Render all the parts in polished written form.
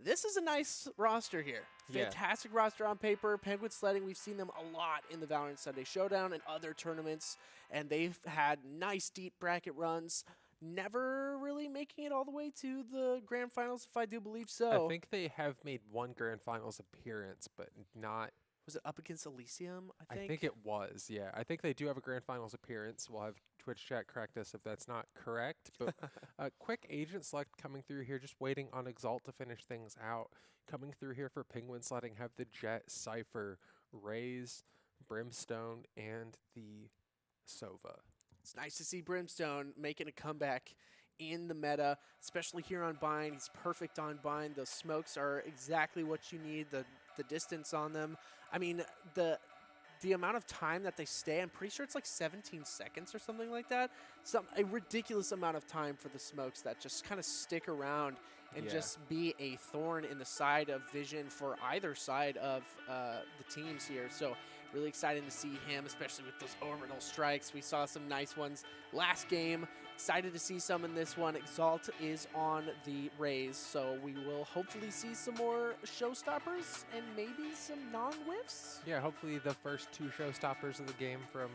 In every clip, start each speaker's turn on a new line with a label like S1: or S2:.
S1: this is a nice roster here. Fantastic roster on paper. Penguin Sledding, we've seen them a lot in the Valorant Sunday Showdown and other tournaments, and they've had nice deep bracket runs, never really making it all the way to the grand finals, if I do believe so.
S2: I think they have made one grand finals appearance, but not...
S1: Was it up against Elysium, I think?
S2: I think it was, yeah. I think they do have a grand finals appearance. We'll have Twitch chat correct us if that's not correct. But a quick agent select coming through here, just waiting on Exalt to finish things out. Coming through here for Penguin Sledding have the Jet, Cypher, Raze, Brimstone, and the Sova.
S1: It's nice to see Brimstone making a comeback in the meta, especially here on Bind. He's perfect on Bind. Those smokes are exactly what you need, the distance on them. I mean, the amount of time that they stay, I'm pretty sure it's like 17 seconds or something like that. A ridiculous amount of time for the smokes that just kind of stick around and just be a thorn in the side of vision for either side of the teams here. So really excited to see him, especially with those orbital strikes. We saw some nice ones last game. Excited to see some in this one. Exalt is on the Raze, so we will hopefully see some more showstoppers and maybe some non-whiffs.
S2: Yeah, hopefully the first two showstoppers of the game from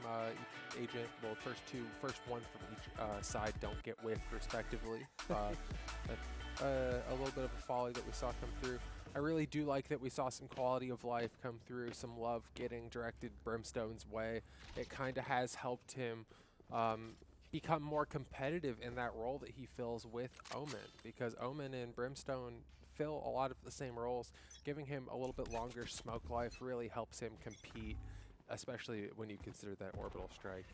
S2: each agent, well, first one from each side don't get whiffed respectively. A little bit of a folly that we saw come through. I really do like that we saw some quality of life come through, some love getting directed Brimstone's way. It kind of has helped him become more competitive in that role that he fills with Omen, because Omen and Brimstone fill a lot of the same roles. Giving him a little bit longer smoke life really helps him compete, especially when you consider that orbital strike.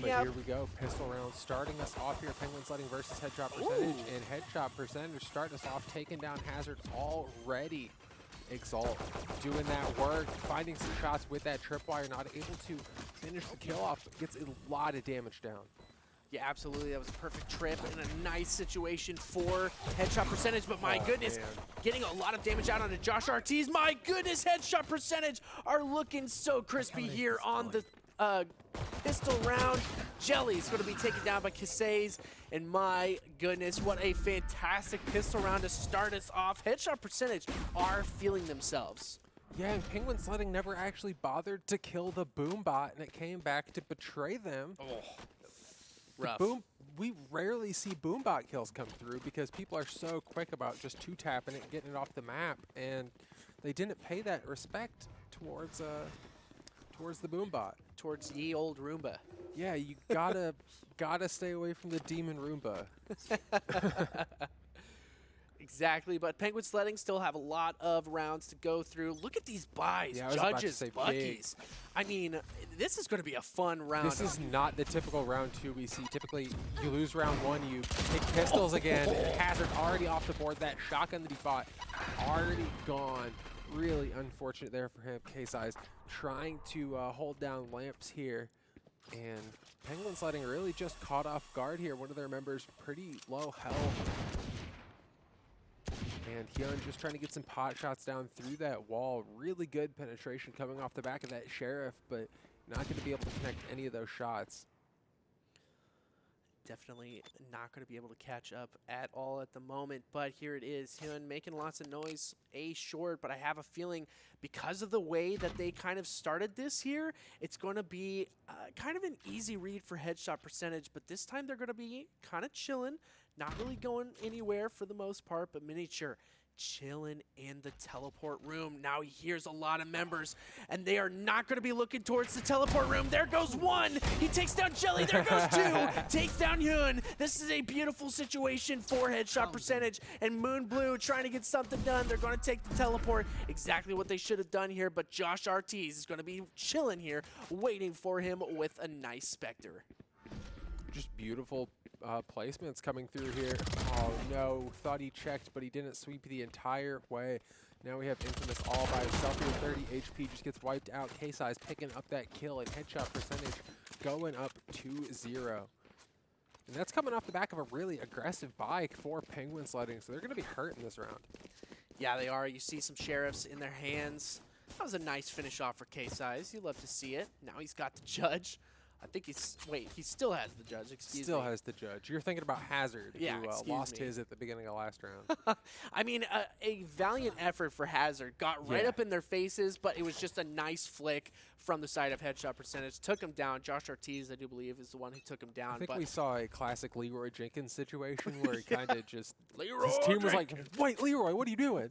S2: But here we go, pistol round starting us off here. Penguin Sledding versus headshot percentage, and headshot percentage starting us off, taking down Hazard already. Exalt doing that work, finding some shots with that tripwire, not able to finish the kill off, but gets a lot of damage down.
S1: Yeah, absolutely. That was a perfect trip and a nice situation for headshot percentage. But my goodness, getting a lot of damage out onto Josh Ortiz. My goodness, headshot percentage are looking so crispy here on the pistol round. Jelly's going to be taken down by Kisses, and my goodness, what a fantastic pistol round to start us off. Headshot percentage are feeling themselves.
S2: Yeah, and Penguin Sledding never actually bothered to kill the boom bot, and it came back to betray them.
S1: Oh, rough.
S2: We rarely see boom bot kills come through because people are so quick about just two-tapping it and getting it off the map, and they didn't pay that respect towards the boom bot.
S1: Towards ye old Roomba.
S2: Yeah, you gotta stay away from the demon Roomba.
S1: Exactly, but Penguin Sledding still have a lot of rounds to go through. Look at these buys, Judges, Buckies. I mean, this is going to be a fun round.
S2: This is not the typical round 2 we see. Typically, you lose round 1, you take pistols again, and Hazard already off the board. That shotgun that he fought already gone. Really unfortunate there for him. K-Size trying to hold down lamps here. And Penguin Sledding really just caught off guard here. One of their members pretty low health. And Hyun just trying to get some pot shots down through that wall. Really good penetration coming off the back of that Sheriff, but not going to be able to connect any of those shots.
S1: Definitely not going to be able to catch up at all at the moment, but here it is. Hyun making lots of noise, A short, but I have a feeling because of the way that they kind of started this here, it's going to be kind of an easy read for headshot percentage, but this time they're going to be kind of chilling, not really going anywhere for the most part, but Miniature chilling in the teleport room. Now he hears a lot of members, and they are not going to be looking towards the teleport room. There goes one. He takes down Jelly. There goes two. Takes down Hyun. This is a beautiful situation for headshot percentage, and Moon Blue trying to get something done. They're going to take the teleport. Exactly what they should have done here, but Josh Ortiz is going to be chilling here, waiting for him with a nice Spectre.
S2: Just beautiful placements coming through here. Oh no, thought he checked, but he didn't sweep the entire way. Now we have Infamous all by himself here. 30 HP just gets wiped out. K-Size picking up that kill, and headshot percentage going up 2-0. And that's coming off the back of a really aggressive buy for Penguin Sledding, so they're going to be hurt in this round.
S1: Yeah, they are. You see some Sheriffs in their hands. That was a nice finish off for K-Size. You love to see it. Now he's got the Judge. I think he still has the judge, excuse me.
S2: Still has the judge. You're thinking about Hazard,
S1: Yeah,
S2: who lost his at the beginning of last round.
S1: I mean, a valiant effort for Hazard. Got right up in their faces, but it was just a nice flick from the side of headshot percentage. Took him down. Josh Ortiz, I do believe, is the one who took him down.
S2: I think we saw a classic Leroy Jenkins situation where he kind of just
S1: Leroy
S2: his team was like, "Wait, Leroy, what are you doing?"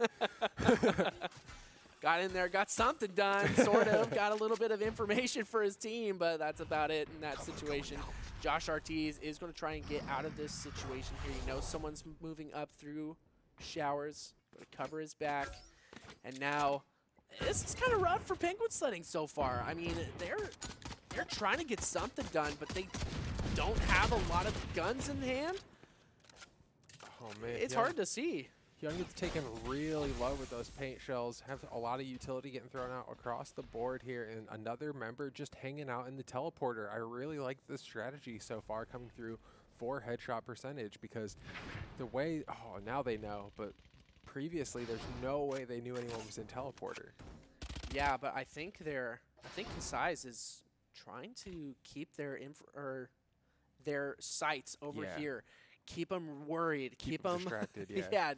S1: Got in there, got something done, sort of. Got a little bit of information for his team, but that's about it in that situation. Josh Ortiz is going to try and get out of this situation here. You know someone's moving up through showers, going to cover his back. And now, this is kind of rough for Penguin Sledding so far. I mean, they're trying to get something done, but they don't have a lot of guns in hand.
S2: Oh, man.
S1: It's hard to see.
S2: Young gets taken really low with those paint shells, have a lot of utility getting thrown out across the board here, and another member just hanging out in the teleporter. I really like this strategy so far coming through for headshot percentage, because the way, now they know, but previously there's no way they knew anyone was in teleporter.
S1: Yeah, but I think Kasai's is trying to keep their sights over here. Keep them worried. Keep them
S2: distracted,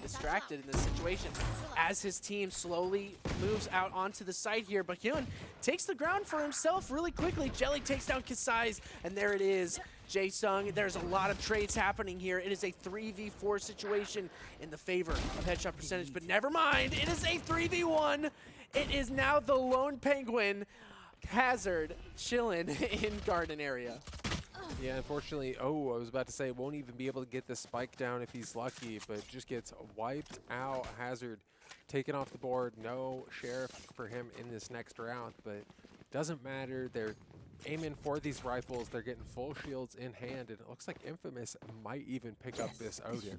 S1: distracted in this situation as his team slowly moves out onto the site here. But Hyun takes the ground for himself really quickly. Jelly takes down Kasai's, and there it is. Jae-Sung, there's a lot of trades happening here. It is a 3v4 situation in the favor of headshot percentage, but never mind. It is a 3v1. It is now the lone Penguin, Hazard, chilling in garden area.
S2: Yeah, unfortunately, I was about to say, won't even be able to get the spike down if he's lucky, but just gets wiped out. Hazard taken off the board. No sheriff for him in this next round, but doesn't matter. They're aiming for these rifles. They're getting full shields in hand, and it looks like Infamous might even pick up this Odin.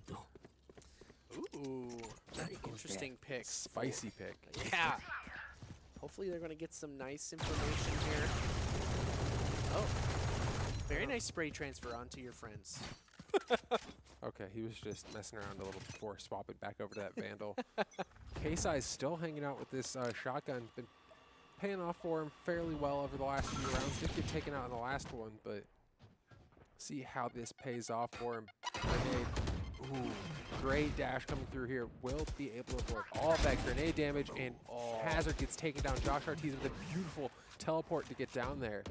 S1: Ooh, very interesting pick.
S2: Spicy pick.
S1: Yeah. Hopefully they're going to get some nice information here. Oh. Very nice spray transfer onto your friends.
S2: Okay, he was just messing around a little before swapping back over to that Vandal. K-Size still hanging out with this shotgun. Been paying off for him fairly well over the last few rounds. Did get taken out in the last one, but see how this pays off for him. Grenade. Ooh, great dash coming through here. Will be able to avoid all of that grenade damage, and Hazard gets taken down. Josh Ortiz with a beautiful teleport to get down there.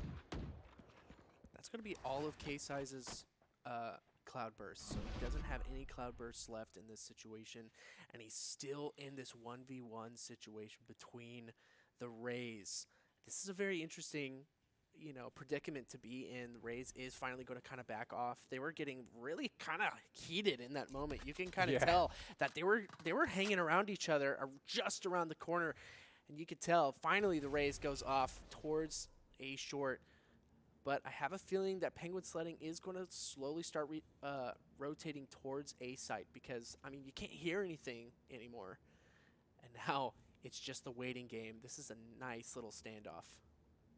S1: That's going to be all of K-Size's cloud bursts. So he doesn't have any cloud bursts left in this situation, and he's still in this 1v1 situation between the Rays. This is a very interesting, predicament to be in. The Rays is finally going to kind of back off. They were getting really kind of heated in that moment. You can kind of tell that they were hanging around each other just around the corner, and you could tell finally the Rays goes off towards A short. But I have a feeling that Penguin Sledding is going to slowly start rotating towards A site, because, I mean, you can't hear anything anymore. And now it's just the waiting game. This is a nice little standoff.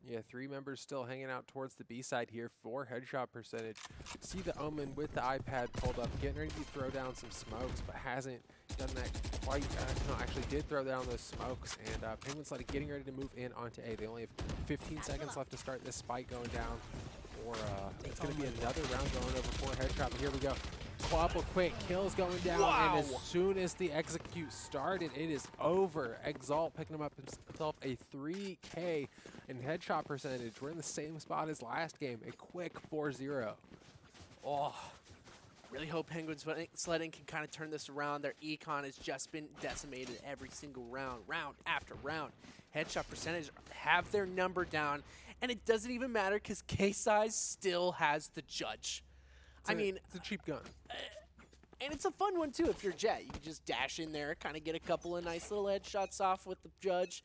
S2: Yeah, 3 members still hanging out towards the B side here for headshot percentage. See the Omen with the iPad pulled up, getting ready to throw down some smokes, but hasn't done that quite. No, actually did throw down those smokes, and Penguin Sledding getting ready to move in onto A. They only have 15 seconds left to start this spike going down. Or it's going to be another round going over for headshot. But here we go. Quadruple quick kills going down, and as soon as the execute started, it is over. Exalt picking him up himself a 3K in headshot percentage. We're in the same spot as last game, a quick 4-0.
S1: Oh, I really hope Penguin Sledding can kind of turn this around. Their econ has just been decimated every single round after round. Headshot percentage have their number down, and it doesn't even matter because K-Size still has the judge.
S2: It's a cheap gun.
S1: And it's a fun one, too, if you're Jet. You can just dash in there, kind of get a couple of nice little headshots off with the judge.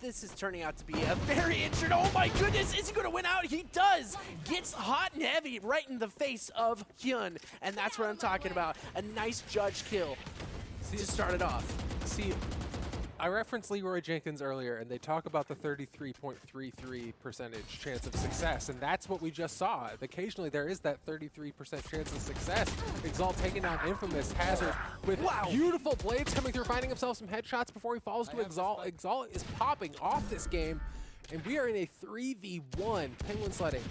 S1: This is turning out to be a very interesting. Oh, my goodness. Is he going to win out? He does. Gets hot and heavy right in the face of Hyun. And that's what I'm talking about. A nice judge kill to start it off.
S2: See, I referenced Leroy Jenkins earlier, and they talk about the 33.33% chance of success, and that's what we just saw. Occasionally, there is that 33% chance of success. Exalt taking down Infamous. Hazard with beautiful blades coming through, finding himself some headshots before he falls to Exalt. Exalt is popping off this game, And we are in a 3v1. Penguin Sledding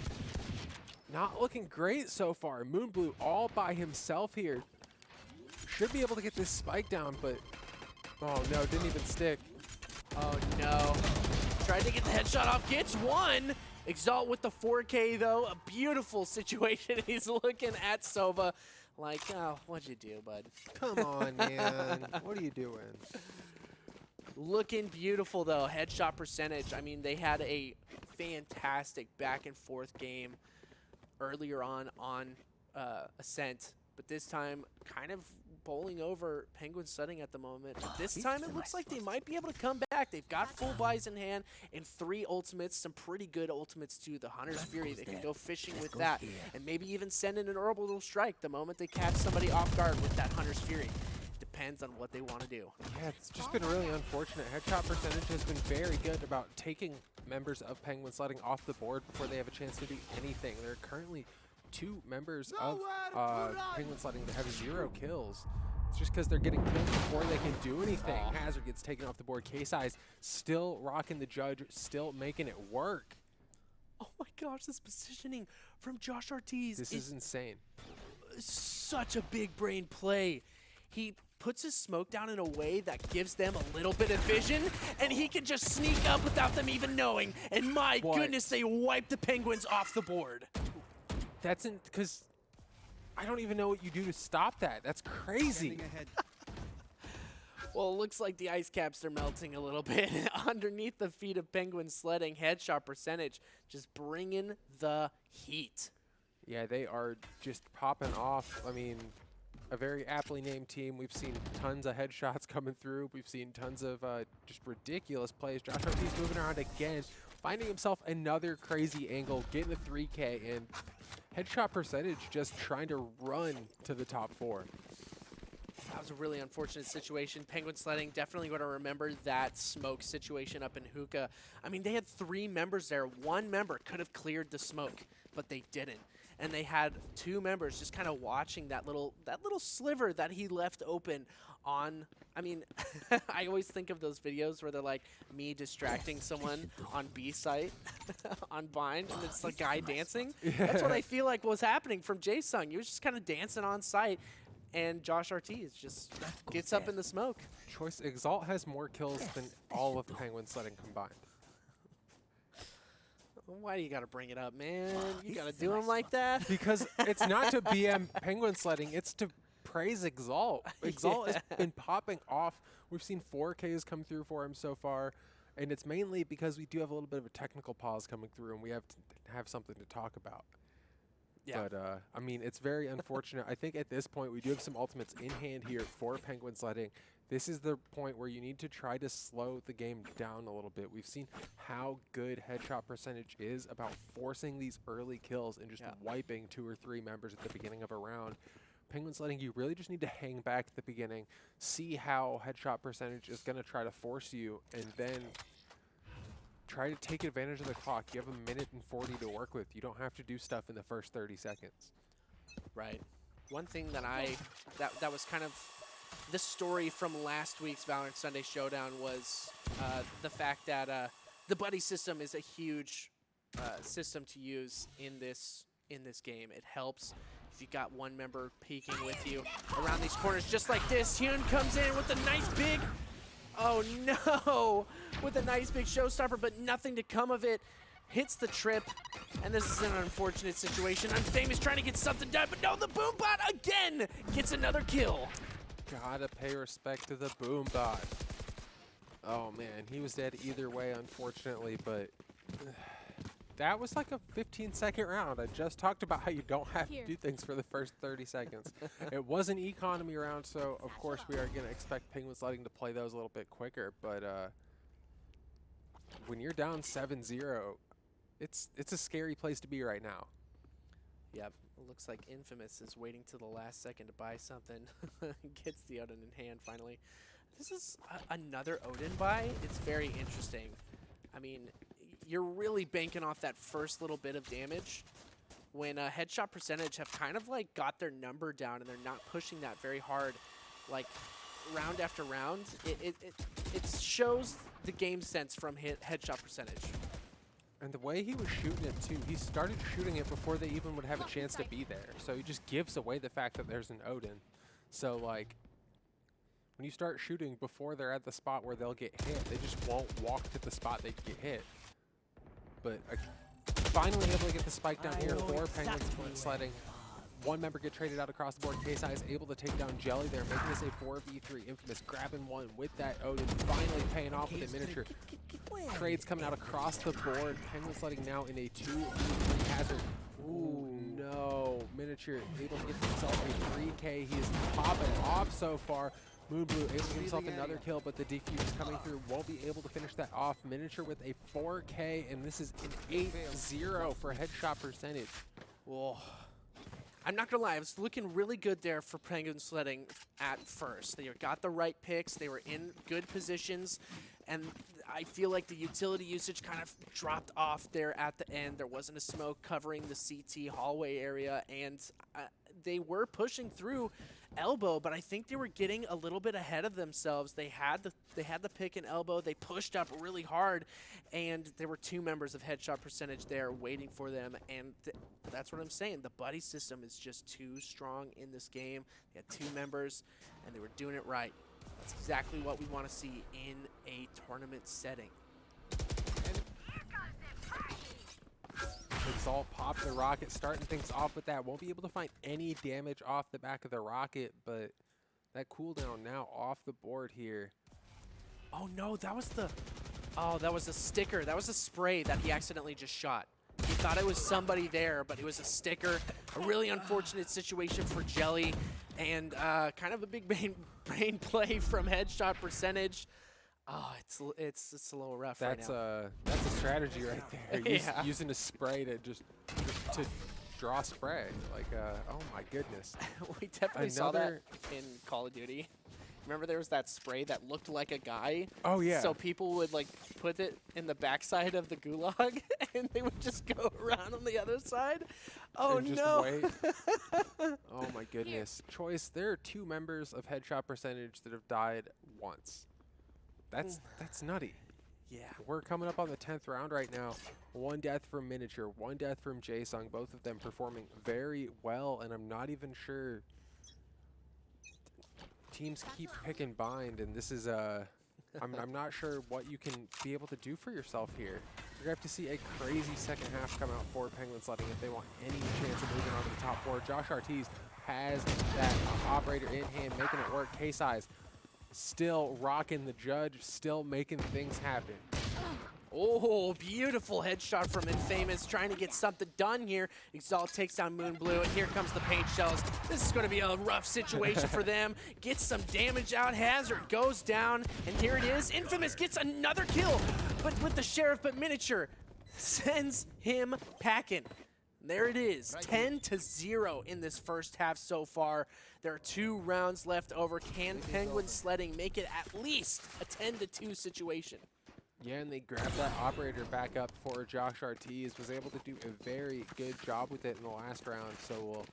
S2: not looking great so far. Moonblue all by himself here. Should be able to get this spike down, but oh no, didn't even stick.
S1: Oh no. Tried to get the headshot off, gets one. Exalt with the 4K though, a beautiful situation. He's looking at Sova like, oh, what'd you do, bud?
S2: Come on, man. What are you doing?
S1: Looking beautiful though, headshot percentage. I mean, they had a fantastic back and forth game earlier on Ascent, but this time kind of bowling over Penguin Sledding at the moment. But this time it looks like they might be able to come back. They've got full buys in hand and 3 ultimates, some pretty good ultimates too. The Hunter's Fury, they can go fishing with that and maybe even send in an orbital strike the moment they catch somebody off guard with that Hunter's Fury. Depends on what they want to do.
S2: Yeah, it's just been really unfortunate. Headshot percentage has been very good about taking members of Penguin Sledding off the board before they have a chance to do anything. There are currently 2 members of Penguin Sledding that have 0 kills. It's just because they're getting killed before they can do anything. Hazard gets taken off the board. K-Size still rocking the judge, still making it work.
S1: Oh my gosh, this positioning from Josh Ortiz
S2: is insane.
S1: Such a big brain play. He puts his smoke down in a way that gives them a little bit of vision, and he can just sneak up without them even knowing. And my goodness, they wiped the Penguins off the board.
S2: That's because I don't even know what you do to stop that. That's crazy.
S1: Well, it looks like the ice caps are melting a little bit underneath the feet of Penguin Sledding. Headshot percentage just bringing the heat.
S2: Yeah, they are just popping off. I mean, a very aptly named team. We've seen tons of headshots coming through. We've seen tons of just ridiculous plays. Josh Ortiz moving around again, finding himself another crazy angle, getting a 3K, and headshot percentage just trying to run to the top 4.
S1: That was a really unfortunate situation. Penguin Sledding definitely going to remember that smoke situation up in Hookah. I mean, they had 3 members there. 1 member could have cleared the smoke, but they didn't. And they had 2 members just kind of watching that little sliver that he left open on. I mean, I always think of those videos where they're like me distracting someone on B site on Bind, and it's a guy dancing. Yeah. That's what I feel like was happening from Jae-Sung. He was just kind of dancing on site, and Josh Ortiz just gets up in the smoke.
S2: Choice Exalt has more kills than all of Penguin Sledding combined.
S1: Why do you got to bring it up, man? You got to do him like that?
S2: Because it's not to BM Penguin Sledding, it's to praise Exalt. Exalt has been popping off. We've seen 4Ks come through for him so far, and it's mainly because we do have a little bit of a technical pause coming through, and we have to have something to talk about. Yeah. But, I mean, it's very unfortunate. I think at this point we do have some ultimates in hand here for Penguin Sledding. This is the point where you need to try to slow the game down a little bit. We've seen how good headshot percentage is about forcing these early kills and just wiping 2 or 3 members at the beginning of a round. Penguin Sledding, you really just need to hang back at the beginning, see how headshot percentage is going to try to force you, and then try to take advantage of the clock. You have 1:40 to work with. You don't have to do stuff in the first 30 seconds.
S1: Right. One thing that that was kind of the story from last week's Valorant Sunday Showdown was the fact that the buddy system is a huge system to use in this game. It helps if you got 1 member peeking with you around these corners just like this. Hyun comes in with a nice big, oh no, with a nice big showstopper, but nothing to come of it. Hits the trip, and this is an unfortunate situation. Unfamous trying to get something done, but no, the Boombot again gets another kill.
S2: Gotta pay respect to the Boombot. Oh man, he was dead either way, unfortunately, but that was like a 15-second round. I just talked about how you don't have to do things for the first 30 seconds. It was an economy round, so of course we are going to expect Penguin Sledding to play those a little bit quicker, but when you're down 7-0, it's a scary place to be right now.
S1: Yep, it looks like Infamous is waiting till the last second to buy something. Gets the Odin in hand finally. This is another Odin buy. It's very interesting. I mean, you're really banking off that first little bit of damage when headshot percentage have kind of like got their number down and they're not pushing that very hard, like round after round. It shows the game sense from headshot percentage.
S2: And the way he was shooting it too, he started shooting it before they even would have a chance to be there. So he just gives away the fact that there's an Odin. So like, when you start shooting before they're at the spot where they'll get hit, they just won't walk to the spot they get hit. But finally able to get the spike down here for Penguins Sledding. One member get traded out across the board. KSI is able to take down Jelly there, making this a 4v3. Infamous grabbing one with that Odin, finally paying off with a miniature. Trades coming out across the board. Penguins Sledding now in a 2v3 hazard. Ooh, no. Miniature able to get himself a 3K. He is popping off so far. Moonblue able to get himself another kill, but the defuse coming through won't be able to finish that off. Miniature with a 4K, and this is an 8-0 for headshot percentage.
S1: Whoa. I'm not gonna lie, it was looking really good there for Penguin Sledding at first. They got the right picks, they were in good positions, and I feel like the utility usage kind of dropped off there at the end. There wasn't a smoke covering the CT hallway area, and they were pushing through elbow, but I think they were getting a little bit ahead of themselves. They had the pick and elbow. They pushed up really hard, and there were two members of headshot percentage there waiting for them, and that's what I'm saying. The buddy system is just too strong in this game. They had two members, and they were doing it right. That's exactly what we want to see in a tournament setting.
S2: Exalt popped the rocket, starting things off with that. Won't be able to find any damage off the back of the rocket, but that cooldown now off the board here.
S1: Oh no, that was a sticker. That was a spray that he accidentally just shot. He thought it was somebody there, but it was a sticker. A really unfortunate situation for Jelly, and kind of a big brain play from headshot percentage. Oh, it's a little rough right now.
S2: That's a strategy right there.
S1: Yeah.
S2: Using a spray to just to draw spray. Like, oh my goodness.
S1: We definitely saw that in Call of Duty. Remember there was that spray that looked like a guy?
S2: Oh yeah.
S1: So people would like put it in the backside of the gulag and they would just go around on the other side. Oh
S2: and just
S1: no.
S2: Wait. Oh my goodness. Choice, there are two members of headshot percentage that have died once. That's nutty.
S1: Yeah.
S2: We're coming up on the 10th round right now. One death from Miniature, one death from Jaesung, both of them performing very well, and I'm not even sure. Teams keep pick and bind, and this is I'm not sure what you can be able to do for yourself here. You're going to have to see a crazy second half come out for Penguin Sledding if they want any chance of moving on to the top four. Josh Ortiz has that operator in hand, making it work. K-Size still rocking the judge, still making things happen.
S1: Oh, beautiful headshot from Infamous, trying to get something done here. Exalt takes down Moonblue, and here comes the paint shells. This is going to be a rough situation for them. Gets some damage out. Hazard goes down, and here it is. Infamous gets another kill, but with the Sheriff, but Miniature sends him packing. There it is, 10-0 in this first half so far. There are 2 rounds left over. Can Penguin Sledding make it at least a 10-2 situation?
S2: Yeah, and they grabbed that operator back up for Josh Ortiz. Was able to do a very good job with it in the last round. So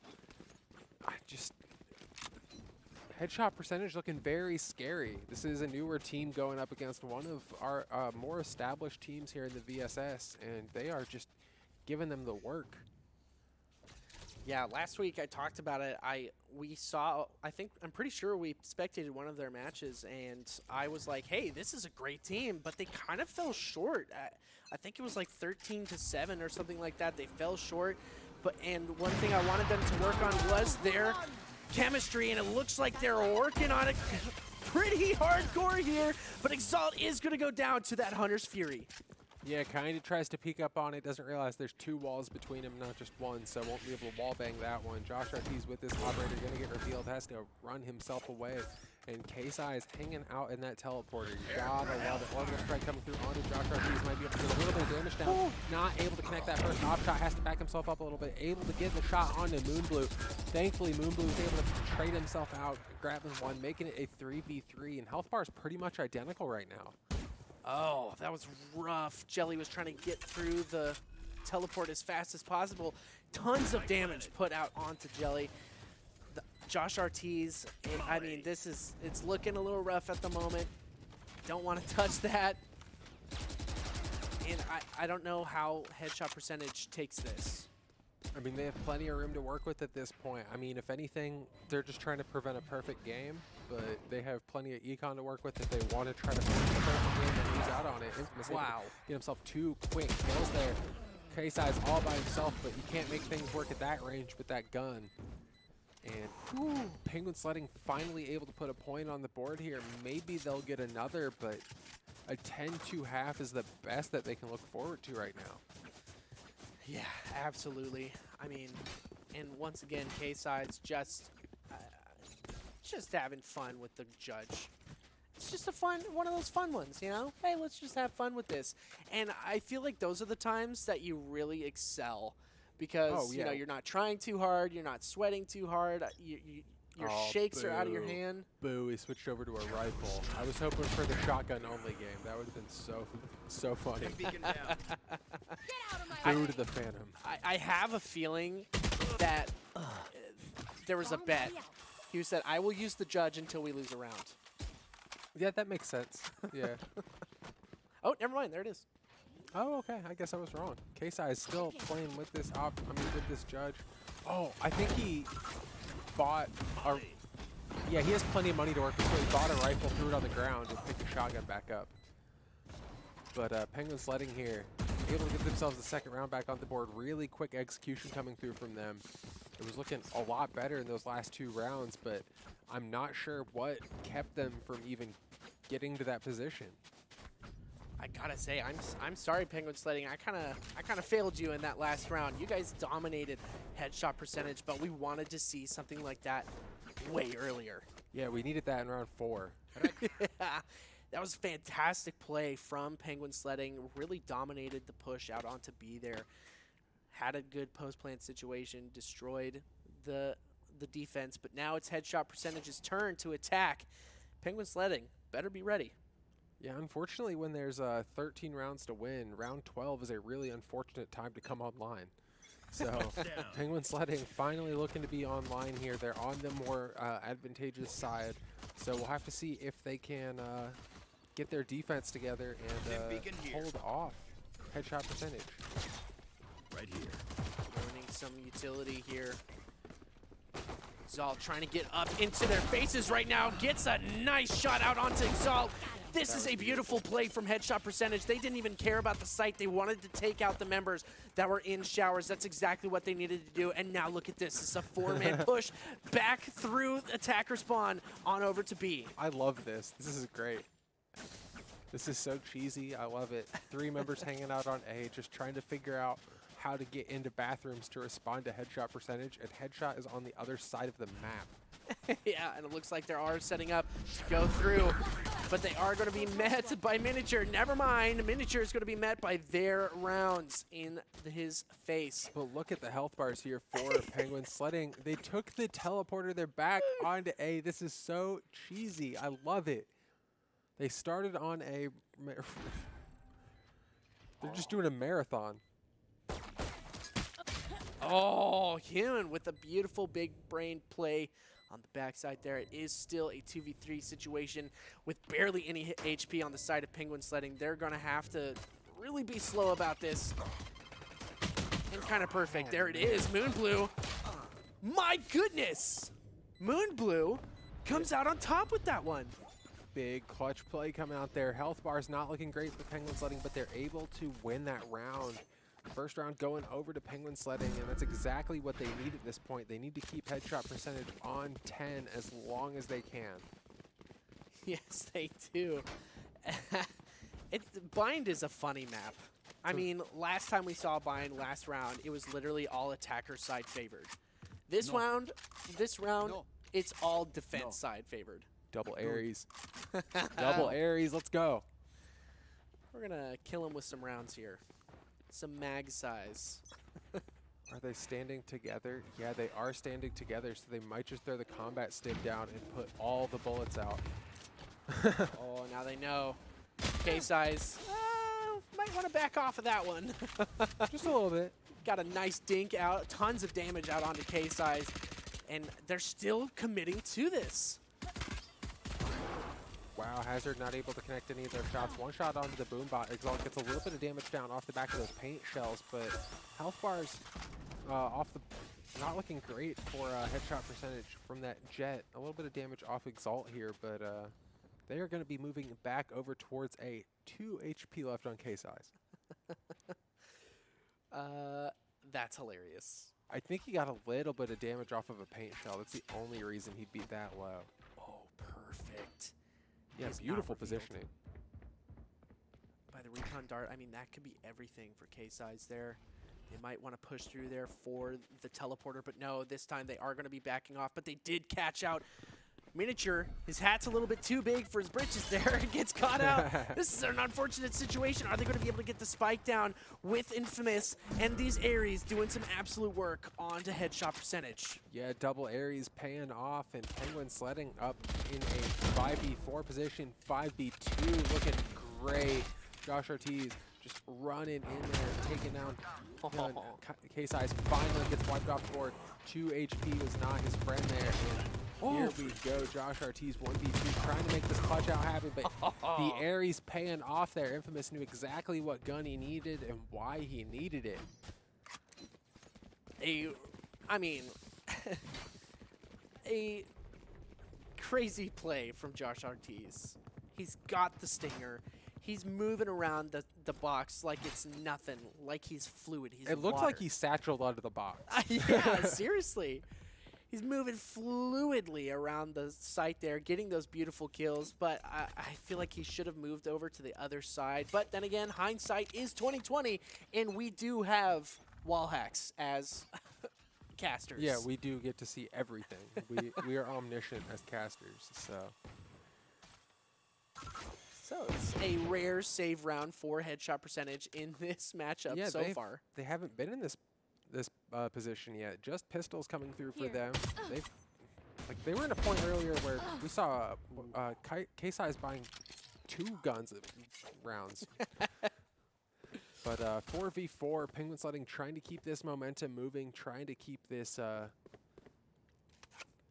S2: headshot percentage looking very scary. This is a newer team going up against one of our more established teams here in the VSS, and they are just giving them the work.
S1: Yeah, last week I talked about it. I'm pretty sure we spectated one of their matches, and I was like, hey, this is a great team, but they kind of fell short. I think it was like 13-7 or something like that. They fell short, and one thing I wanted them to work on was their chemistry, and it looks like they're working on it pretty hardcore here, but Exalt is going to go down to that Hunter's Fury.
S2: Yeah, kind of tries to peek up on it, doesn't realize there's 2 walls between him, not just one, so won't be able to wall bang that one. Josh Ortiz with this operator going to get revealed, has to run himself away. And KSI is hanging out in that teleporter. You gotta love it. Orbital strike coming through onto Josh Ortiz, might be able to get a little bit of damage down.
S1: Ooh.
S2: Not able to connect that first off shot, has to back himself up a little bit. Able to get the shot onto Moonblue. Thankfully, Moonblue is able to trade himself out, grabbing one, making it a 3v3, and health bar is pretty much identical right now.
S1: Oh, that was rough. Jelly was trying to get through the teleport as fast as possible. Tons of damage put out onto Jelly. Josh Ortiz, I mean, it's looking a little rough at the moment. Don't want to touch that. And I don't know how headshot percentage takes this.
S2: I mean, they have plenty of room to work with at this point. I mean, if anything, they're just trying to prevent a perfect game, but they have plenty of econ to work with if they want to try to prevent a perfect game and lose out on it. Infamous able to get himself 2 quick kills there. K-Size all by himself, but you can't make things work at that range with that gun. And Penguin Sledding finally able to put a point on the board here. Maybe they'll get another, but a 10-2 half is the best that they can look forward to right now.
S1: Yeah, absolutely. I mean, and once again, K-Side's just having fun with the judge. It's just one of those fun ones, you know? Hey, let's just have fun with this. And I feel like those are the times that you really excel because, you know, you're not trying too hard, you're not sweating too hard, your shakes are out of your hand.
S2: Boo, he switched over to a rifle. I was hoping for the shotgun-only game. That would have been so funny. Boo to the Phantom.
S1: I have a feeling that there was a bet. He said, I will use the judge until we lose a round.
S2: Yeah, that makes sense. Yeah.
S1: Oh, never mind. There it is.
S2: Oh, okay. I guess I was wrong. K-Size is still playing with this with this judge. Oh, I think he bought a... Yeah, he has plenty of money to work with, so he bought a rifle, threw it on the ground, and picked the shotgun back up. But Penguin Sledding here, able to get themselves the second round back on the board. Really quick execution coming through from them. It was looking a lot better in those last 2 rounds, but I'm not sure what kept them from even getting to that position.
S1: I gotta say, I'm sorry, Penguin Sledding. I kind of failed you in that last round. You guys dominated headshot percentage, but we wanted to see something like that way earlier.
S2: Yeah, we needed that in round 4.
S1: Yeah, that was fantastic play from Penguin Sledding. Really dominated the push out onto B there. Had a good post-plant situation, destroyed the defense, but now it's headshot percentage's turn to attack. Penguin Sledding, better be ready.
S2: Yeah, unfortunately, when there's 13 rounds to win, round 12 is a really unfortunate time to come online. So Penguin Sledding finally looking to be online here. They're on the more advantageous side. So we'll have to see if they can get their defense together and hold off headshot percentage.
S3: Right here.
S1: Learning some utility here. Exalt trying to get up into their faces right now. Gets a nice shot out onto Exalt. This is a beautiful play from headshot percentage. They didn't even care about the site. They wanted to take out the members that were in showers. That's exactly what they needed to do. And now look at this. It's a 4-man push back through attacker spawn on over to B.
S2: I love this. This is great. This is so cheesy. I love it. 3 members hanging out on A, just trying to figure out how to get into bathrooms to respond to headshot percentage. And headshot is on the other side of the map.
S1: Yeah, and it looks like they are setting up to go through, but they are going to be met by Miniature. Never mind, Miniature is going to be met by their rounds in his face.
S2: But look at the health bars here for Penguin Sledding. They took the teleporter. They're back onto A. This is so cheesy. I love it. They started on a... They're just doing a marathon.
S1: Oh, Human with a beautiful big brain play on the backside there. It is still a 2v3 situation with barely any HP on the side of Penguin Sledding. They're going to have to really be slow about this. And kind of perfect. There it is, Moonblue. My goodness! Moonblue comes out on top with that one.
S2: Big clutch play coming out there. Health bar's not looking great for Penguin Sledding, but they're able to win that round. First round going over to Penguin Sledding, and that's exactly what they need at this point. They need to keep headshot percentage on 10 as long as they can.
S1: Yes, they do. Bind is a funny map. I mean, last time we saw Bind, last round, it was literally all attacker side favored. This round, it's all defense side favored.
S2: Double Aries. Double Aries, let's go.
S1: We're going to kill him with some rounds here. Some mag size.
S2: Are they standing together? Yeah, they are standing together, so they might just throw the combat stick down and put all the bullets out.
S1: Oh, now they know. K-Size might want to back off of that one.
S2: Just a little bit.
S1: Got a nice dink out, tons of damage out onto K-Size, and they're still committing to this.
S2: Wow, Biohazard not able to connect any of their shots. One shot onto the boom bot. Exalt gets a little bit of damage down off the back of those paint shells, but health bars off the not looking great for headshot percentage from that Jet. A little bit of damage off Exalt here, but they are going to be moving back over towards a 2 HP left on K-Size.
S1: That's hilarious.
S2: I think he got a little bit of damage off of a paint shell. That's the only reason he'd be that low.
S1: Oh, perfect.
S2: Yeah,
S1: He's not
S2: beautiful
S1: revealed.
S2: positioning.
S1: By the recon dart, I mean, that could be everything for K-Size there. They might want to push through there for the teleporter, but no, this time they are going to be backing off, but they did catch out Miniature. His hat's a little bit too big for his britches there. Gets caught out. This is an unfortunate situation. Are they going to be able to get the spike down with Infamous and these Ares doing some absolute work onto headshot percentage?
S2: Yeah, double Ares paying off, and Penguin Sledding up in a 5v4 position. 5v2 looking great. Josh Ortiz just running in there, taking down K-Size. Finally gets wiped off the board. 2 HP was not his friend there. And here we go. Josh Ortiz 1v2 trying to make this clutch out happen, but the Ares paying off there. Infamous knew exactly what gun he needed and why he needed it.
S1: A crazy play from Josh Ortiz. He's got the stinger. He's moving around the box like it's nothing, like he's fluid.
S2: It looks like he's satcheled under the box.
S1: Yeah, seriously. He's moving fluidly around the site there, getting those beautiful kills, but I feel like he should have moved over to the other side. But then again, hindsight is 2020, and we do have wall hacks as casters.
S2: Yeah, we do get to see everything. we are omniscient as casters, so.
S1: So it's a rare save round for headshot percentage in this matchup so far.
S2: They haven't been in this position yet. Just pistols coming through for them. They were in a point earlier where we saw K-Size buying 2 guns rounds. But 4v4, Penguin Sledding trying to keep this momentum moving, trying to keep this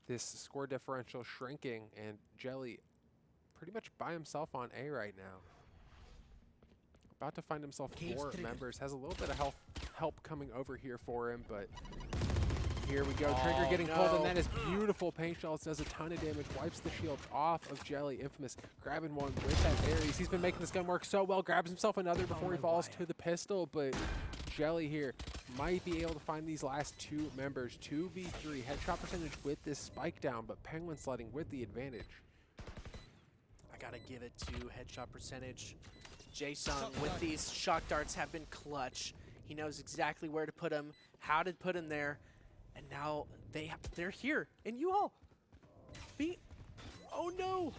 S2: this score differential shrinking, and Jelly pretty much by himself on A right now. About to find himself 4 members. Has a little bit of help coming over here for him, but here we go. Trigger getting pulled, and that is beautiful. Paint Shells does a ton of damage. Wipes the shield off of Jelly. Infamous grabbing one with that Ares. He's been making this gun work so well. Grabs himself another before he falls to the pistol, but Jelly here might be able to find these last 2 members. 2v3. Headshot percentage with this spike down, but Penguin Sledding with the advantage.
S1: I gotta give it to headshot percentage. Jason with these shock darts have been clutch. He knows exactly where to put them, how to put them there, and now they're here. And you all oh no!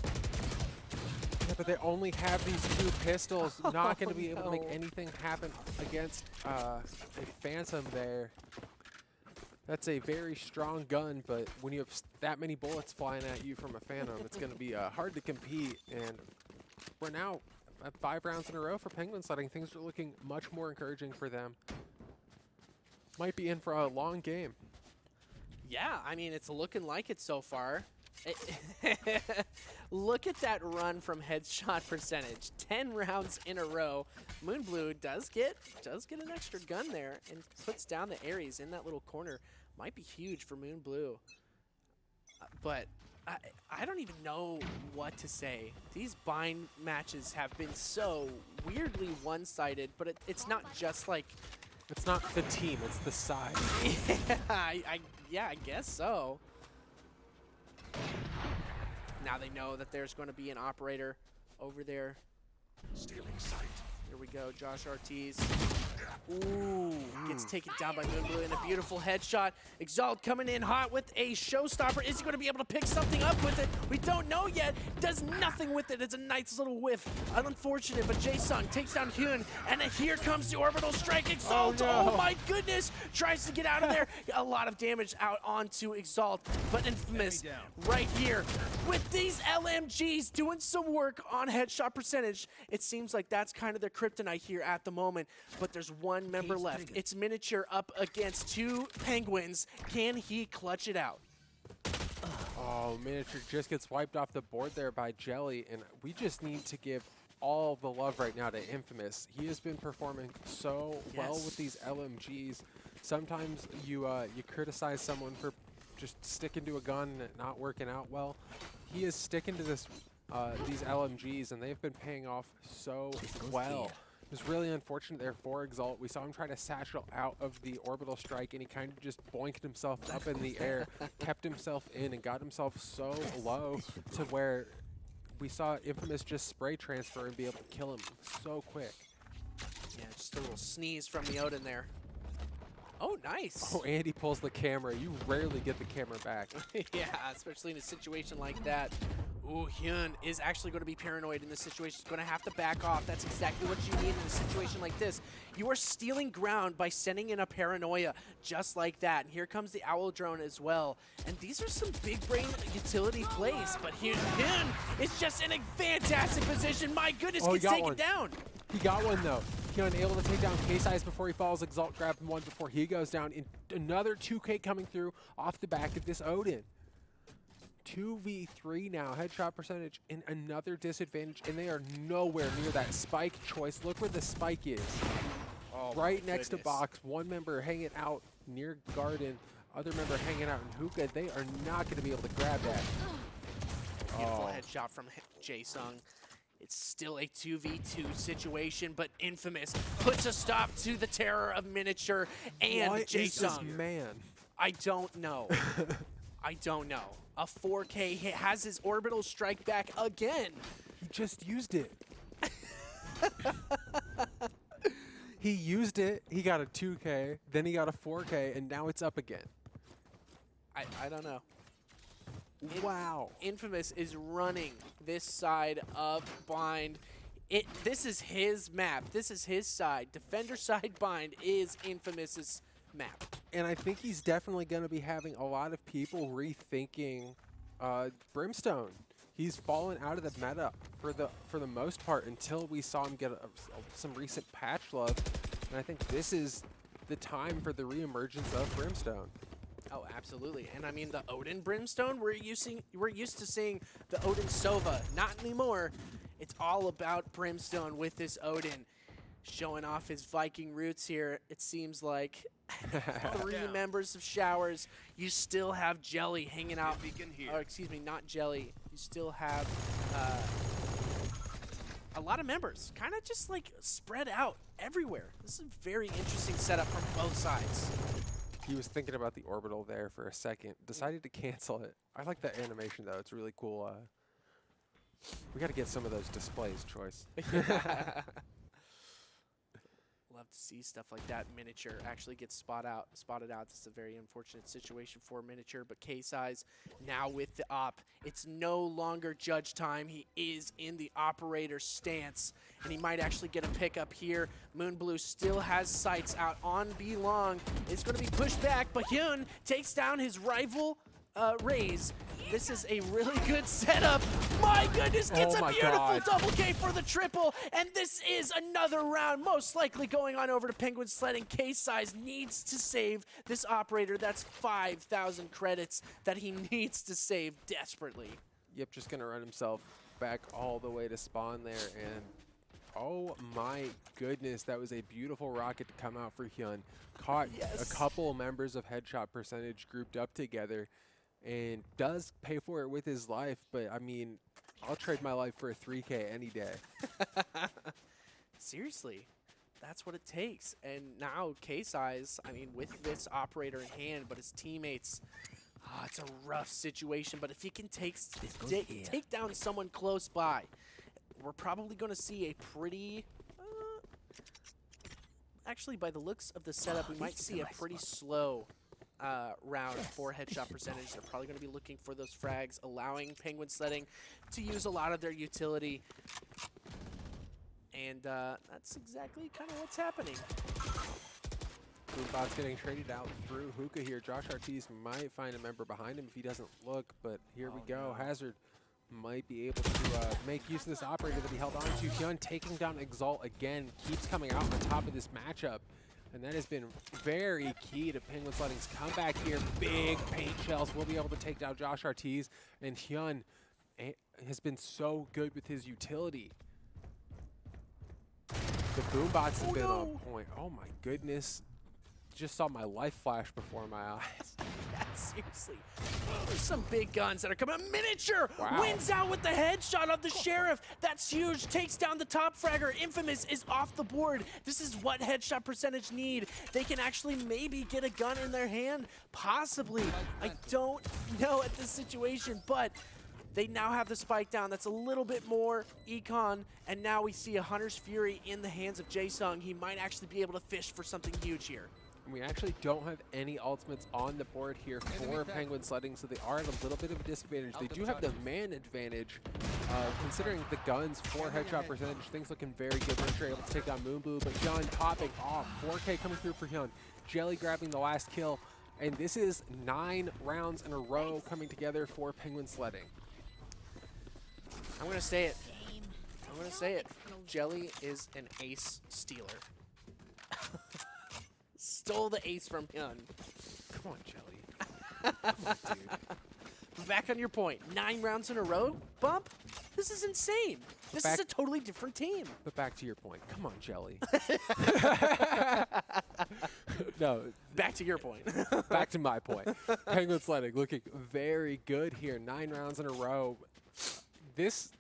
S2: Yeah, but they only have these 2 pistols. Not going to be able to make anything happen against a Phantom there. That's a very strong gun, but when you have that many bullets flying at you from a Phantom, it's going to be hard to compete. And we're now at 5 rounds in a row for Penguin Sledding. Things are looking much more encouraging for them. Might be in for a long game.
S1: Yeah, I mean, it's looking like it so far. Look at that run from headshot percentage. 10 rounds in a row. Moonblue does get an extra gun there and puts down the Ares in that little corner. Might be huge for Moonblue. But I don't even know what to say. These bind matches have been so weirdly one-sided, but it's not just like...
S2: It's not the team, it's the side.
S1: Yeah, I guess so. Now they know that there's going to be an operator over there.
S3: Stealing sight.
S1: Here we go, Josh Ortiz. Ooh, gets taken down by Moonblue in a beautiful headshot. Exalt coming in hot with a showstopper. Is he going to be able to pick something up with it? We don't know yet. Does nothing with it. It's a nice little whiff. Unfortunate, but Jae-Sung takes down Hyun, and here comes the orbital strike. Exalt, oh my goodness, tries to get out of there. A lot of damage out onto Exalt, but Infamous right here with these LMGs doing some work on headshot percentage. It seems like that's kind of their kryptonite here at the moment, but there's one member left. It's Miniature up against 2 Penguins. Can he clutch it out?
S2: Oh, Miniature just gets wiped off the board there by Jelly, and we just need to give all the love right now to Infamous. He has been performing so well with these LMGs. Sometimes you criticize someone for just sticking to a gun and it not working out well. He is sticking to this these LMGs, and they've been paying off so well. It was really unfortunate there for Exalt. We saw him try to satchel out of the orbital strike, and he kind of just boinked himself up in the air, kept himself in, and got himself so low to where we saw Infamous just spray transfer and be able to kill him so quick.
S1: Yeah, just a little sneeze from the Odin there. Oh, nice.
S2: Oh, Andy pulls the camera. You rarely get the camera back.
S1: Yeah, especially in a situation like that. Ooh, Hyun is actually going to be paranoid in this situation. He's going to have to back off. That's exactly what you need in a situation like this. You are stealing ground by sending in a paranoia just like that. And here comes the Owl Drone as well. And these are some big brain utility plays. But Hyun is just in a fantastic position. My goodness, gets taken down.
S2: He got one, though. Hyun able to take down K-Size before he falls. Exalt grabbed him one before he goes down. In another 2K coming through off the back of this Odin. 2v3 now, headshot percentage in another disadvantage, and they are nowhere near that spike choice. Look where the spike is.
S1: Oh,
S2: right next to box. One member hanging out near garden, other member hanging out in hookah. They are not going to be able to grab that.
S1: Beautiful headshot from Jae-Sung. It's still a 2v2 situation, but Infamous puts a stop to the terror of Miniature and Jae-Sung.
S2: Man,
S1: I don't know. I don't know. A 4K hit has his orbital strike back again.
S2: He just used it. He used it. He got a 2K, then he got a 4K, and now it's up again.
S1: I don't know.
S2: Wow.
S1: Infamous is running this side of Bind. This is his map. This is his side. Defender side Bind is Infamous's map.
S2: And I think he's definitely going to be having a lot of people rethinking Brimstone. He's fallen out of the meta for the most part until we saw him get some recent patch love. And I think this is the time for the reemergence of Brimstone.
S1: Oh, absolutely. And I mean, the Odin Brimstone, we're used to seeing the Odin Sova. Not anymore. It's all about Brimstone with this Odin. Showing off his Viking roots here, it seems like. 3 members of Showers. You still have Jelly hanging out. Or excuse me, not Jelly. You still have a lot of members, kind of just like spread out everywhere. This is a very interesting setup from both sides.
S2: He was thinking about the orbital there for a second, decided to cancel it. I like that animation though, it's really cool. We got to get some of those displays, Choice.
S1: Love to see stuff like that. Miniature actually gets spotted out. This is a very unfortunate situation for Miniature, but K-Size now with the op. It's no longer judge time. He is in the operator stance, and he might actually get a pickup here. Moonblue still has sights out on B-Long. It's going to be pushed back, but Hyun takes down his rival, Raze. This is a really good setup. My goodness, gets a beautiful double K for the triple, and this is another round, most likely going on over to Penguin Sledding. K-Size needs to save this operator. That's 5,000 credits that he needs to save desperately.
S2: Yep, just gonna run himself back all the way to spawn there, and oh my goodness, that was a beautiful rocket to come out for Hyun. Caught a couple members of Headshot Percentage grouped up together, and does pay for it with his life, but I mean, I'll trade my life for a 3K any day.
S1: Seriously, that's what it takes. And now K-Size, I mean, with this operator in hand, but his teammates, it's a rough situation, but if he can take down someone close by, we're probably going to see a pretty, actually by the looks of the setup, we might see a pretty slow round for Headshot Percentage. They're probably going to be looking for those frags, allowing Penguin Sledding to use a lot of their utility. And that's exactly kind of what's happening.
S2: Boombot's getting traded out through Hookah here. Josh Ortiz might find a member behind him if he doesn't look, but here we go. No. Hazard might be able to make use of this operator that he held on to. Hyun taking down Exalt again, keeps coming out on top of this matchup. And that has been very key to Penguin Sledding's comeback here. Big paint shells will be able to take down Josh Ortiz. And Hyun has been so good with his utility. The boombots have been on point. Oh my goodness. Just saw my life flash before my eyes.
S1: Yeah, seriously. There's some big guns that are coming. Miniature
S2: Wow.
S1: wins out with the headshot of the Sheriff. That's huge. Takes down the top fragger. Infamous is off the board. This is what headshot percentage need. They can actually maybe get a gun in their hand. Possibly. I don't know at this situation, but they now have the spike down. That's a little bit more econ, and now we see a Hunter's Fury in the hands of Jae-Sung. He might actually be able to fish for something huge here.
S2: We actually don't have any ultimates on the board here for Penguin Sledding, so they are at a little bit of a disadvantage. They do have the man advantage, considering the guns for headshot percentage. Things looking very good. They're able to take down Moonblue, but Hyun popping off. 4K coming through for Hyun. Jelly grabbing the last kill, and this is 9 rounds in a row coming together for Penguin Sledding.
S1: I'm going to say it. I'm going to say it. Jelly is an ace stealer. Stole the ace from Hyun.
S2: Come on, Jelly. Come on, dude.
S1: Back on your point. 9 rounds in a row, Bump? This is insane. This is a totally different team.
S2: But back to your point. Come on, Jelly. No.
S1: Back to your point.
S2: Back to my point. Penguin Sledding looking very good here. 9 rounds in a row. This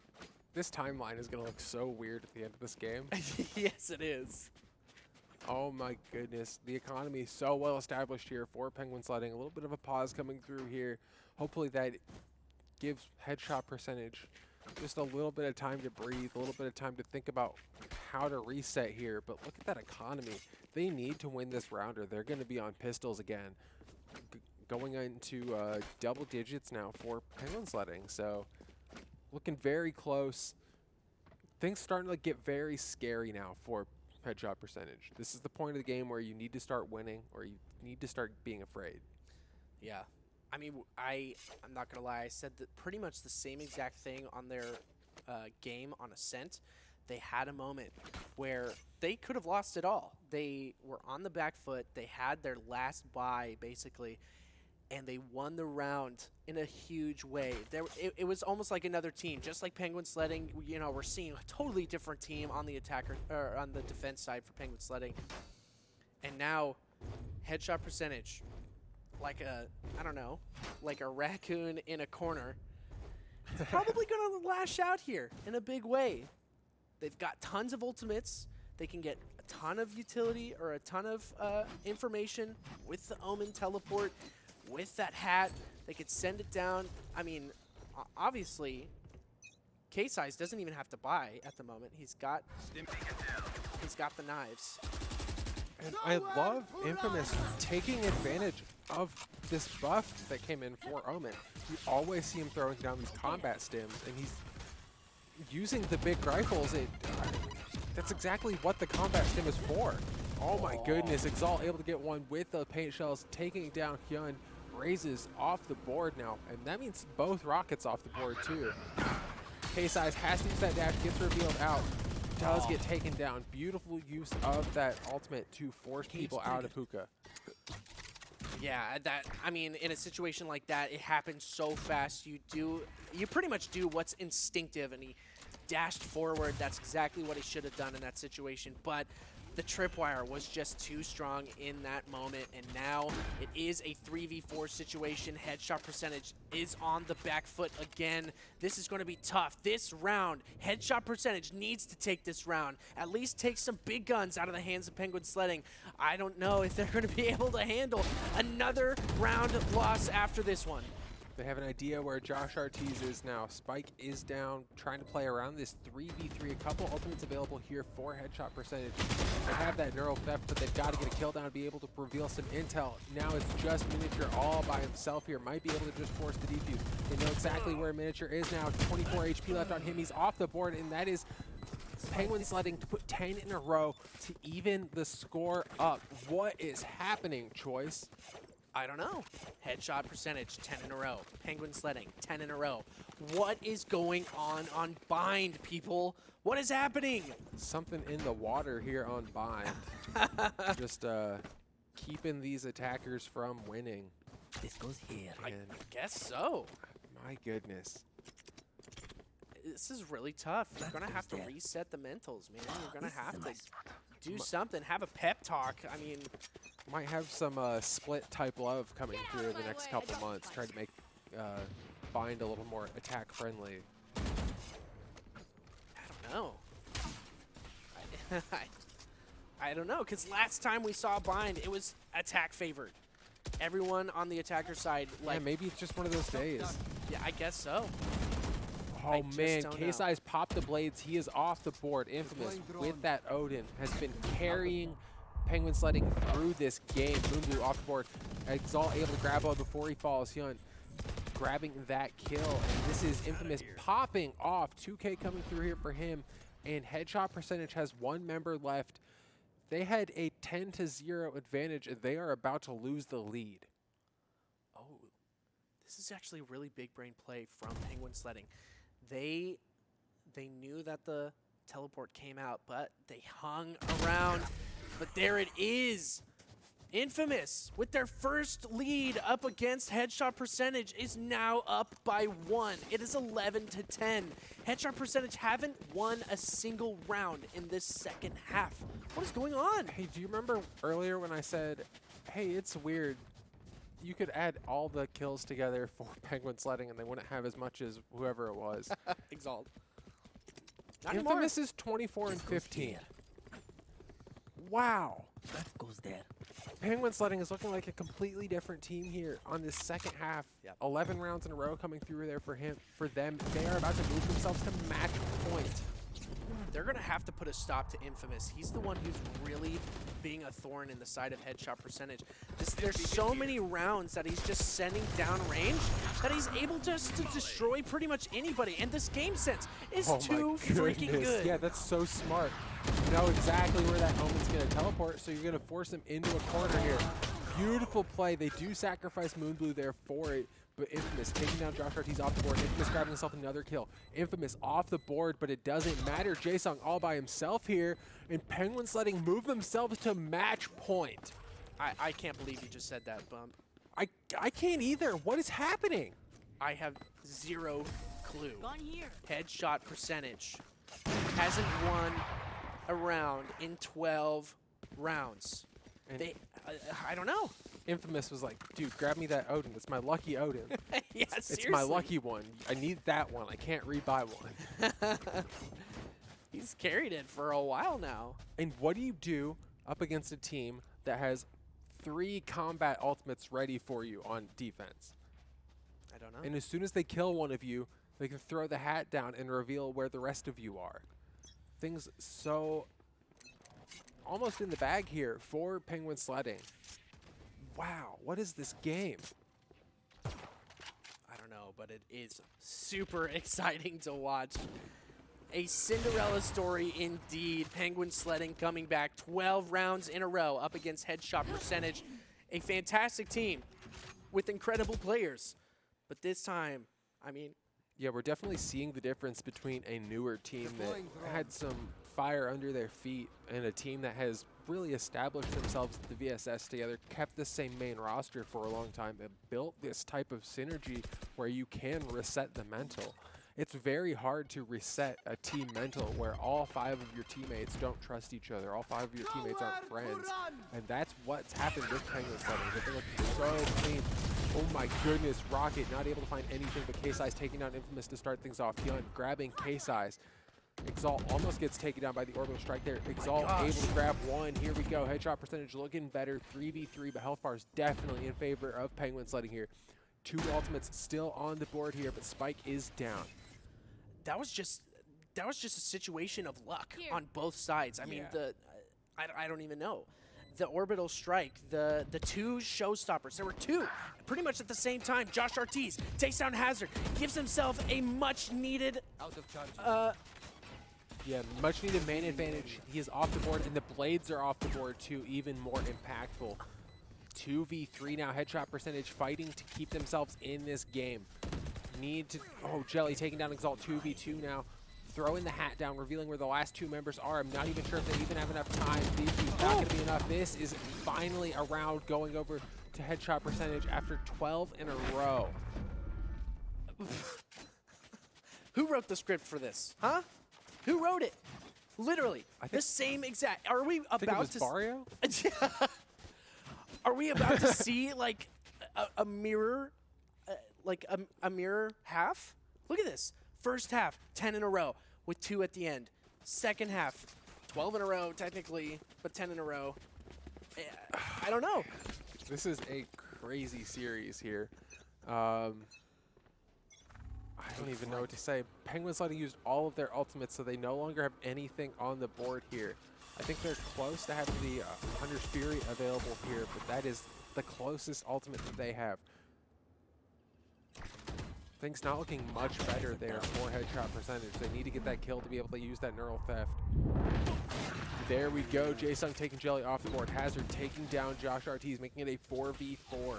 S2: timeline is going to look so weird at the end of this game.
S1: Yes, it is.
S2: Oh my goodness. The economy is so well established here for Penguin Sledding. A little bit of a pause coming through here. Hopefully that gives headshot percentage just a little bit of time to breathe, a little bit of time to think about how to reset here. But look at that economy. They need to win this round or they're going to be on pistols again. Going into double digits now for Penguin Sledding. So looking very close. Things starting to get very scary now for headshot percentage. This is the point of the game where you need to start winning or you need to start being afraid.
S1: Yeah. I mean, I'm not going to lie. I said that pretty much the same exact thing on their game on Ascent. They had a moment where they could have lost it all. They were on the back foot. They had their last buy, basically, and they won the round in a huge way. It was almost like another team, just like Penguin Sledding. You know, we're seeing a totally different team on the attacker or on the defense side for Penguin Sledding. And now, headshot percentage, like I don't know, like a raccoon in a corner. It's probably going to lash out here in a big way. They've got tons of ultimates. They can get a ton of utility or a ton of information with the Omen teleport. With that hat, they could send it down. I mean, obviously, K-Size doesn't even have to buy at the moment. He's got the knives.
S2: And I love Infamous taking advantage of this buff that came in for Omen. You always see him throwing down these combat stims, and he's using the big rifles. That's exactly what the combat stim is for. Oh my goodness, Exalt able to get one with the paint shells, taking down Hyun. Raises off the board now, and that means both rockets off the board too. K-Size has to use that dash, gets revealed out, does get taken down. Beautiful use of that ultimate to force people out of hookah.
S1: Yeah, I mean, in a situation like that, it happens so fast. You pretty much do what's instinctive, and he dashed forward. That's exactly what he should have done in that situation, but the tripwire was just too strong in that moment, and now it is a 3v4 situation. Headshot percentage is on the back foot again. This is going to be tough. This round, headshot percentage needs to take this round. At least take some big guns out of the hands of Penguin Sledding. I don't know if they're going to be able to handle another round loss after this one.
S2: They have an idea where Josh Ortiz is now. Spike is down, trying to play around this 3v3. A couple ultimates available here for headshot percentage. They have that neural theft, but they've got to get a kill down to be able to reveal some intel. Now it's just Miniature all by himself here. Might be able to just force the defuse. They know exactly where Miniature is now. 24 HP left on him. He's off the board, and that is Penguin Sledding to put 10 in a row to even the score up. What is happening, Choice?
S1: I don't know. Headshot percentage, 10 in a row. Penguin Sledding, 10 in a row. What is going on Bind, people? What is happening?
S2: Something in the water here on Bind. Just keeping these attackers from winning.
S3: This goes here.
S1: I
S2: And
S1: guess so.
S2: my goodness.
S1: This is really tough. You're
S3: That
S1: going to have to
S3: goes there.
S1: reset the mentals, man. You're going
S3: This
S1: to
S3: is
S1: have
S3: a
S1: to
S3: nice spot.
S1: do something. Have a pep talk. I mean,
S2: Might have some split type love coming through the next couple months. Try to make Bind a little more attack friendly.
S1: I don't know. I don't know, because last time we saw Bind, it was attack favored. Everyone on the attacker side, like,
S2: Yeah, maybe it's just one of those days.
S1: yeah, I guess so. I
S2: Oh
S1: just
S2: man,
S1: don't know.
S2: K-Size popped the blades. He is off the board. Infamous with that Odin has been carrying Penguin Sledding through this game. Moonblue off the board. Exalt able to grab him before he falls. Hyun grabbing that kill. And this is Infamous popping off. 2K coming through here for him. And headshot percentage has one member left. They had a 10-0 advantage, and they are about to lose the lead.
S1: Oh, this is actually a really big brain play from Penguin Sledding. They knew that the teleport came out, but they hung around. But there it is. Infamous, with their first lead up against headshot percentage, is now up by 1. It is 11-10. Headshot percentage haven't won a single round in this second half. What is going on?
S2: Hey, do you remember earlier when I said, hey, it's weird, you could add all the kills together for Penguin Sledding and they wouldn't have as much as whoever it was.
S1: Exalt. Not anymore.
S2: Infamous is 24 and
S3: This goes
S2: 15.
S3: here.
S2: Wow.
S3: That goes there.
S2: Penguin Sledding is looking like a completely different team here on this second half.
S1: Yep.
S2: 11 rounds in a row coming through there for them. They are about to move themselves to match point.
S1: They're going to have to put a stop to Infamous. He's the one who's really being a thorn in the side of headshot percentage. There's so many rounds that he's just sending down range that he's able just to destroy pretty much anybody. And this game sense is
S2: Oh
S1: too
S2: my
S1: freaking
S2: goodness.
S1: good.
S2: Yeah, that's so smart. You know exactly where that moment's going to teleport, so you're going to force him into a corner here. Beautiful play. They do sacrifice Moonblue there for it, but Infamous taking down Josh Ortiz off the board. Infamous grabbing himself another kill. Infamous off the board, but it doesn't matter. Jaesung all by himself here, and Penguin Sledding move themselves to match point.
S1: I can't believe you just said that, Bump.
S2: I can't either. What is happening?
S1: I have zero clue.
S3: Gone here.
S1: Headshot percentage hasn't won a round in 12 rounds.
S2: And
S1: They, I don't know.
S2: Infamous was like, dude, grab me that Odin. It's my lucky Odin.
S1: Yeah,
S2: It's
S1: seriously.
S2: my lucky one. I need that one. I can't rebuy one.
S1: He's carried it for a while now.
S2: And what do you do up against a team that has 3 combat ultimates ready for you on defense?
S1: I don't know.
S2: And as soon as they kill one of you, they can throw the hat down and reveal where the rest of you are. Things so almost in the bag here for Penguin Sledding. Wow, what is this game?
S1: I don't know, but it is super exciting to watch. A Cinderella story indeed. Penguin Sledding coming back 12 rounds in a row up against headshot percentage. A fantastic team with incredible players. But this time, I mean,
S2: Yeah, we're definitely seeing the difference between a newer team that had some fire under their feet and a team that has really established themselves at the VSS together, kept the same main roster for a long time, and built this type of synergy where you can reset the mental. It's very hard to reset a team mental where all 5 of your teammates don't trust each other, all 5 of your teammates aren't friends, and that's what's happened with Penguin Sledding. They've been looking so clean. Oh my goodness, Rocket not able to find anything but K-Size taking down Infamous to start things off. Hyun grabbing K-Size. Exalt almost gets taken down by the orbital strike there. Exalt able to grab one. Here we go. Headshot percentage looking better. 3v3, but health bar is definitely in favor of Penguin Sledding here. 2 ultimates still on the board here, but Spike is down.
S1: that was just a situation of luck on both sides. I mean, I don't even know. The orbital strike, the 2 showstoppers. There were 2 pretty much at the same time. Josh Ortiz takes down Hazard, gives himself a much needed
S2: Yeah, much needed man advantage. He is off the board, and the blades are off the board too, even more impactful. 2v3 now. Headshot percentage fighting to keep themselves in this game. Need to, oh, Jelly taking down Exalt 2v2 now. Throwing the hat down, revealing where the last two members are. I'm not even sure if they even have enough time. These not going to be enough. This is finally a round going over to headshot percentage after 12 in a row.
S1: Who wrote the script for this? Huh? Who wrote it? Literally, the same exact. Are we
S2: I think it
S1: about
S2: was
S1: to?
S2: Barrio?
S1: Are we about to see like a mirror, like a mirror half? Look at this. First half, 10 in a row with 2 at the end. Second half, 12 in a row technically, but 10 in a row. I don't know.
S2: This is a crazy series here. I don't even know what to say. Penguins Sledding used all of their ultimates, so they no longer have anything on the board here. I think they're close to having the Hunter's Fury available here, but that is the closest ultimate that they have. Things not looking much better there for headshot percentage. They need to get that kill to be able to use that neural theft. There we go. Jaesung taking Jelly off the board. Hazard taking down Josh Ortiz, making it a 4v4.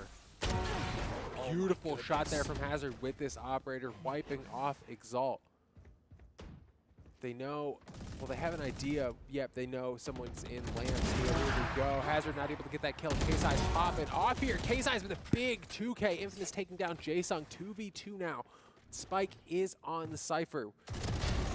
S2: Beautiful shot there from Hazard with this operator, wiping off Exalt. They know, well, they have an idea. Yep, they know someone's in lamps here. Here we go. Hazard not able to get that kill. K-Size popping off here. K-Size with a big 2K. Infamous taking down Jaesung. 2v2 now. Spike is on the Cypher.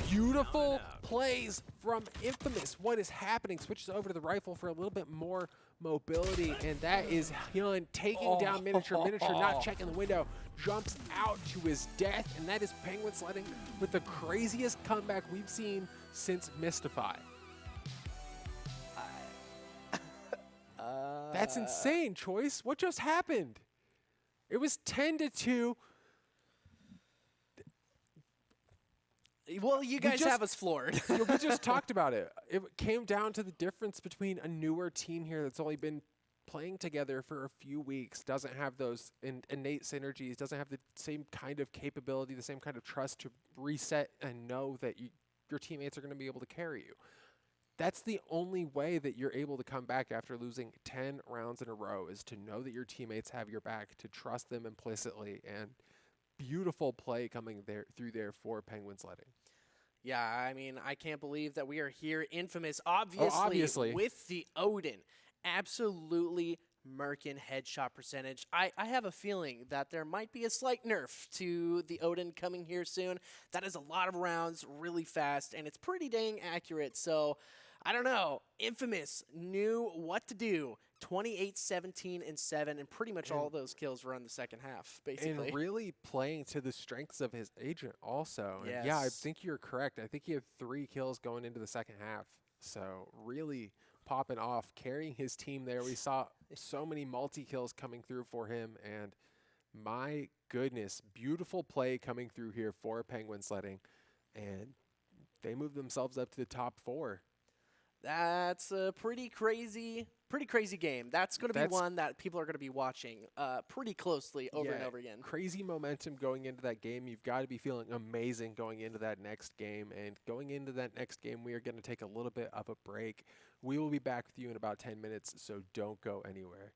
S2: Beautiful plays from Infamous. What is happening? Switches over to the rifle for a little bit more mobility, and that is Hyun taking down Miniature. Miniature not checking the window, jumps out to his death, and that is Penguin Sledding with the craziest comeback we've seen since Mystify. That's insane, Choice. What just happened? It was 10-2.
S1: Well, you guys have us floored.
S2: We just talked about it. It came down to the difference between a newer team here that's only been playing together for a few weeks, doesn't have those innate synergies, doesn't have the same kind of capability, the same kind of trust to reset and know that your teammates are going to be able to carry you. That's the only way that you're able to come back after losing 10 rounds in a row, is to know that your teammates have your back, to trust them implicitly, and beautiful play coming there through there for Penguin Sledding.
S1: Yeah, I mean, I can't believe that we are here. Infamous, obviously. With the Odin. Absolutely murking headshot percentage. I have a feeling that there might be a slight nerf to the Odin coming here soon. That is a lot of rounds really fast, and it's pretty dang accurate. So, I don't know. Infamous knew what to do. 28, 17, and 7, and pretty much all those kills were in the second half, basically.
S2: And really playing to the strengths of his agent also.
S1: Yes.
S2: And yeah, I think you're correct. I think he had 3 kills going into the second half. So really popping off, carrying his team there. We saw so many multi-kills coming through for him, and my goodness, beautiful play coming through here for Penguin Sledding, and they moved themselves up to the top 4.
S1: That's a pretty crazy game. That's going to be one that people are going to be watching pretty closely over and over again.
S2: Crazy momentum going into that game. You've got to be feeling amazing going into that next game. And going into that next game, we are going to take a little bit of a break. We will be back with you in about 10 minutes, so don't go anywhere.